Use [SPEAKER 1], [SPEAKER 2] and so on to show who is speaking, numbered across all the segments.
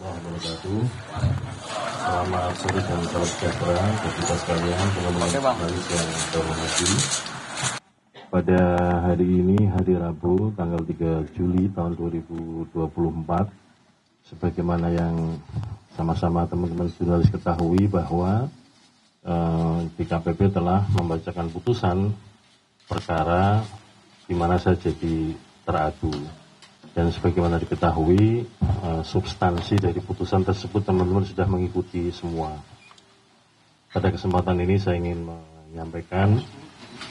[SPEAKER 1] warahmatullahi wabarakatuh. Selamat sore dan salam sejahtera bagi kita sekalian, teman-teman jurnalis yang saya hormati. Pada hari ini, hari Rabu, tanggal 3 Juli tahun 2024, sebagaimana yang sama-sama teman-teman jurnalis ketahui bahwa DKPP telah membacakan putusan perkara di mana saya jadi teradu. Dan sebagaimana diketahui, substansi dari putusan tersebut teman-teman sudah mengikuti semua. Pada kesempatan ini saya ingin menyampaikan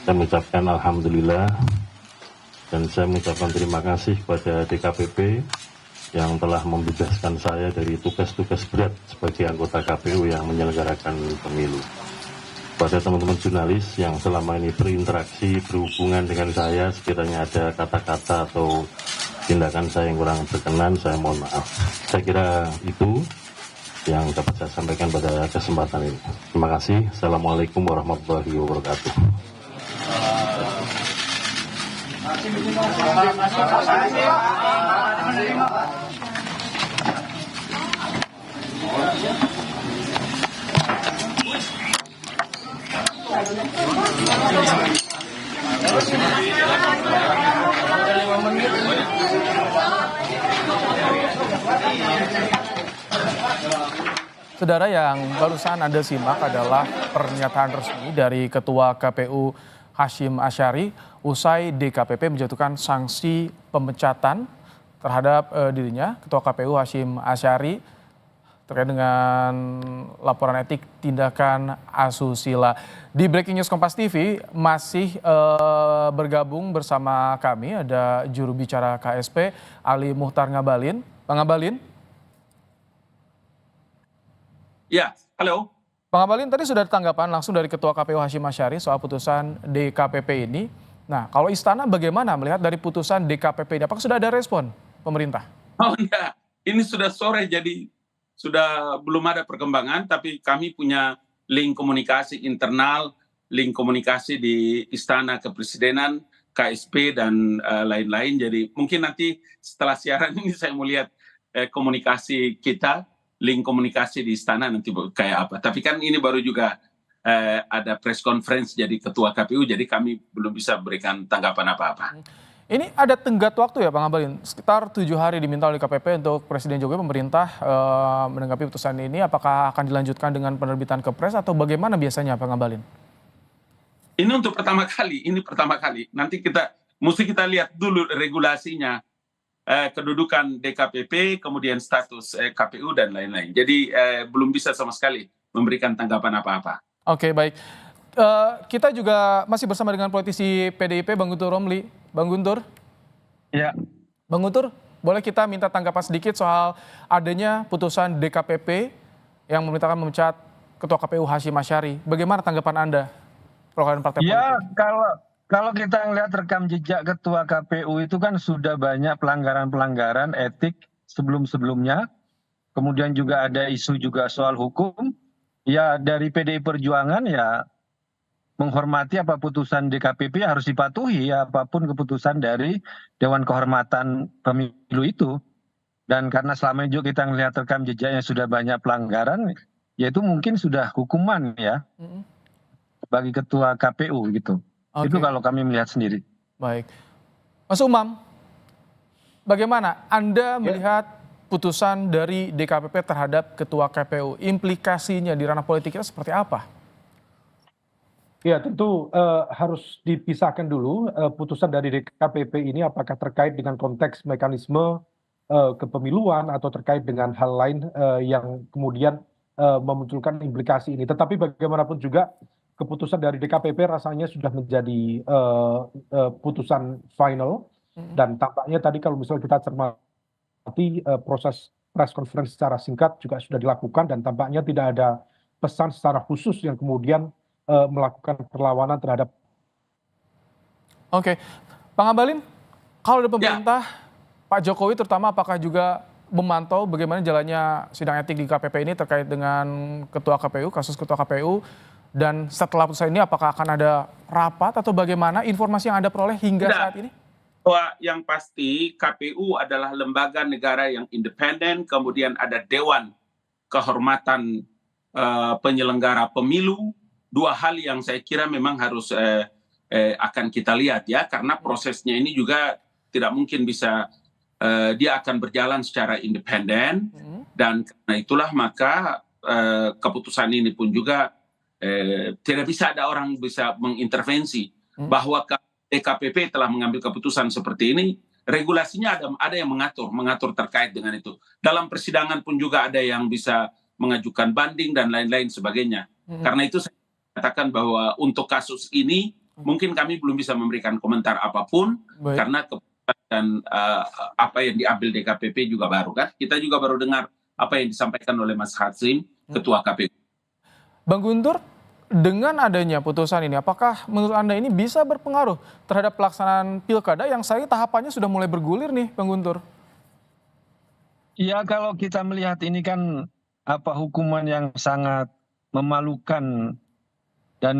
[SPEAKER 1] dan mengucapkan Alhamdulillah, dan saya mengucapkan terima kasih kepada DKPP yang telah membebaskan saya dari tugas-tugas berat sebagai anggota KPU yang menyelenggarakan pemilu. Pada teman-teman jurnalis yang selama ini berinteraksi, berhubungan dengan saya, sekiranya ada kata-kata atau tindakan saya yang kurang berkenan, saya mohon maaf. Saya kira itu yang dapat saya sampaikan pada kesempatan ini. Terima kasih. Assalamualaikum warahmatullahi wabarakatuh.
[SPEAKER 2] Saudara, yang barusan Anda simak adalah pernyataan resmi dari Ketua KPU Hasyim Asyari usai DKPP menjatuhkan sanksi pemecatan terhadap dirinya, Ketua KPU Hasyim Asyari, terkait dengan laporan etik tindakan asusila. Di Breaking News Kompas TV masih bergabung bersama kami ada juru bicara KSP Ali Muhtar Ngabalin. Bang Ngabalin.
[SPEAKER 3] Ya, halo.
[SPEAKER 2] Bang Ngabalin, tadi sudah ada tanggapan langsung dari Ketua KPU Hasyim Asyari soal putusan DKPP ini. Nah, kalau Istana bagaimana melihat dari putusan DKPP ini? Apakah sudah ada respon pemerintah?
[SPEAKER 3] Oh enggak, ini sudah sore jadi sudah belum ada perkembangan, tapi kami punya link komunikasi internal, link komunikasi di Istana Kepresidenan, KSP, dan lain-lain. Jadi mungkin nanti setelah siaran ini saya mau lihat komunikasi kita, link komunikasi di Istana nanti kayak apa. Tapi kan ini baru juga ada press conference jadi Ketua KPU, jadi kami belum bisa berikan tanggapan apa-apa.
[SPEAKER 2] Ini ada tenggat waktu ya Bang Ngabalin, sekitar 7 hari diminta oleh KPP untuk Presiden Jokowi pemerintah menanggapi putusan ini. Apakah akan dilanjutkan dengan penerbitan kepres atau bagaimana biasanya Bang Ngabalin?
[SPEAKER 3] Ini untuk pertama kali, Nanti mesti kita lihat dulu regulasinya, kedudukan DKPP, kemudian status KPU dan lain-lain. Jadi belum bisa sama sekali memberikan tanggapan apa-apa.
[SPEAKER 2] Oke, baik. Kita juga masih bersama dengan politisi PDIP Bang Guntur Romli. Bang Guntur?
[SPEAKER 4] Ya.
[SPEAKER 2] Bang Guntur, boleh kita minta tanggapan sedikit soal adanya putusan DKPP yang memerintahkan memecat Ketua KPU Hasyim Asyari. Bagaimana tanggapan Anda? Perwakilan partai politik.
[SPEAKER 4] Ya, kalau kita melihat rekam jejak Ketua KPU itu kan sudah banyak pelanggaran-pelanggaran etik sebelum-sebelumnya. Kemudian juga ada isu juga soal hukum. Ya, dari PDI Perjuangan ya menghormati apa putusan DKPP harus dipatuhi ya, apapun keputusan dari Dewan Kehormatan Pemilu itu. Dan karena selama ini juga kita melihat rekam jejaknya sudah banyak pelanggaran, ya itu mungkin sudah hukuman ya bagi Ketua KPU gitu.
[SPEAKER 2] Oke.
[SPEAKER 4] Itu kalau kami melihat sendiri.
[SPEAKER 2] Baik. Mas Umam, bagaimana Anda melihat putusan dari DKPP terhadap Ketua KPU? Implikasinya di ranah politik kita seperti apa?
[SPEAKER 5] Ya, tentu harus dipisahkan dulu putusan dari DKPP ini apakah terkait dengan konteks mekanisme kepemiluan atau terkait dengan hal lain yang kemudian memunculkan implikasi ini. Tetapi bagaimanapun juga keputusan dari DKPP rasanya sudah menjadi putusan final, dan tampaknya tadi kalau misalnya kita cermati proses press conference secara singkat juga sudah dilakukan, dan tampaknya tidak ada pesan secara khusus yang kemudian melakukan perlawanan terhadap.
[SPEAKER 2] Oke, Bang Ngabalin, kalau dari pemerintah, Pak Jokowi terutama apakah juga memantau bagaimana jalannya sidang etik di KPP ini terkait dengan Ketua KPU, kasus Ketua KPU, dan setelah putusan ini apakah akan ada rapat atau bagaimana informasi yang Anda peroleh hingga saat ini?
[SPEAKER 3] Bahwa yang pasti KPU adalah lembaga negara yang independen, kemudian ada Dewan Kehormatan Penyelenggara Pemilu. Dua hal yang saya kira memang harus akan kita lihat ya, karena prosesnya ini juga tidak mungkin bisa dia akan berjalan secara independen, dan karena itulah maka keputusan ini pun juga tidak bisa ada orang bisa mengintervensi bahwa DKPP telah mengambil keputusan seperti ini. Regulasinya ada yang mengatur terkait dengan itu. Dalam persidangan pun juga ada yang bisa mengajukan banding dan lain-lain sebagainya. Karena itu saya katakan bahwa untuk kasus ini mungkin kami belum bisa memberikan komentar apapun. Baik. Karena keputusan dan apa yang diambil DKPP juga baru kan. Kita juga baru dengar apa yang disampaikan oleh Mas Hasim, Ketua KPU.
[SPEAKER 2] Bang Guntur, dengan adanya putusan ini, apakah menurut Anda ini bisa berpengaruh terhadap pelaksanaan pilkada yang saya tahapannya sudah mulai bergulir nih, Bang Guntur?
[SPEAKER 4] Ya, kalau kita melihat ini kan hukuman yang sangat memalukan dan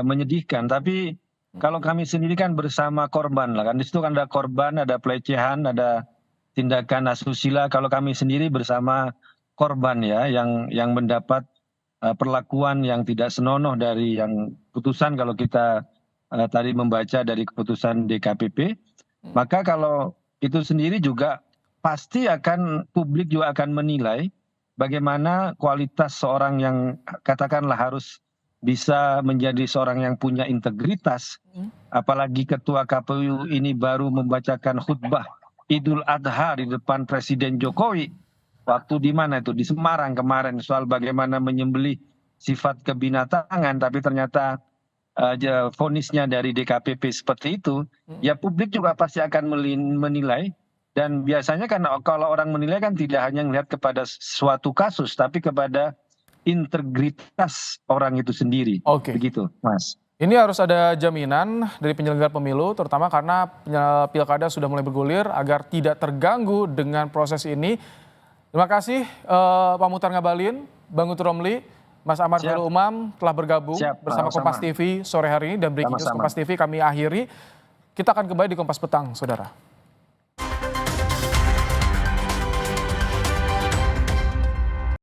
[SPEAKER 4] menyedihkan. Tapi kalau kami sendiri kan bersama korban lah kan. Di situ kan ada korban, ada pelecehan, ada tindakan asusila. Kalau kami sendiri bersama korban ya, yang mendapat perlakuan yang tidak senonoh dari yang putusan, kalau kita tadi membaca dari keputusan DKPP, maka kalau itu sendiri juga pasti publik juga akan menilai bagaimana kualitas seorang yang katakanlah harus bisa menjadi seorang yang punya integritas, apalagi Ketua KPU ini baru membacakan khutbah Idul Adha di depan Presiden Jokowi. Waktu di mana itu? Di Semarang kemarin, soal bagaimana menyembelih sifat kebinatangan, tapi ternyata vonisnya dari DKPP seperti itu, ya publik juga pasti akan menilai. Dan biasanya kan kalau orang menilai kan tidak hanya melihat kepada suatu kasus, tapi kepada integritas orang itu sendiri.
[SPEAKER 2] Oke.
[SPEAKER 4] Begitu, Mas.
[SPEAKER 2] Ini harus ada jaminan dari penyelenggara pemilu, terutama karena pilkada sudah mulai bergulir, agar tidak terganggu dengan proses ini. Terima kasih Pak Muhtar Ngabalin, Bang Guntur Romli, Mas Ahmad Khairul Umam telah bergabung bersama Kompas TV sore hari ini, dan Breaking News Kompas TV kami akhiri. Kita akan kembali di Kompas Petang, saudara.